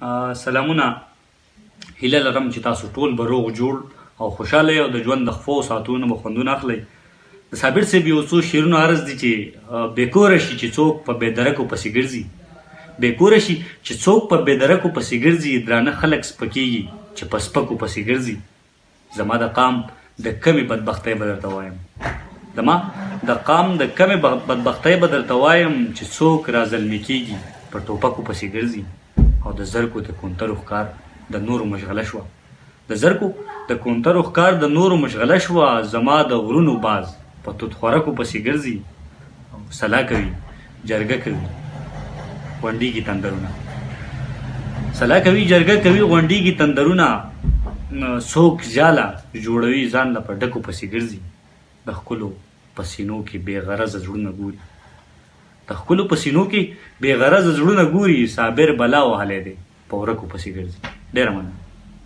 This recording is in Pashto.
سلامونه. هیله لرم چې تاسو ټول به روغ جوړ او خوشحاله او د ژوند د خفو ساعتونو به خوندونه اخلئ. د صابر صاحب یو څو شعرونو عرض دي چې بېکوره شي چې څوک په بېدرکو پسې ګرځي، بېکوره شي چې څوک په بېدرکو پسې ګرځي، درانه خلک سپکېږي چې په سپکو پسې ګرځي. زما د قام د کمې بدبختۍ به درته وایم، زما د قام د کمې بدبختۍ به درته وایم چې څوک رازلمي کېږي په ټوپکو پسې ګرځي. او د زرکو د کونترو ښکار د نورو مشغله شوه، د زرکو د کونترو ښکار د نورو مشغله شوه. زما د غرونو باز په توت خورکو پسې ګرځي، سلا کوي جرګه کوي غونډېږي تندرونه، سلا کوي جرګه کوي غونډېږي تندرونه. څوک ژاله جوړوي ځان له په ډکو پسې ګرځي، د ښکلو په سینو کې بې غرضه زړونه ګوري، د ښکلو په سینو کې بې غرضه زړونه ګوري. صابر بلا وهلی دی په ورکو پسې ګرځي. ډېره مننه.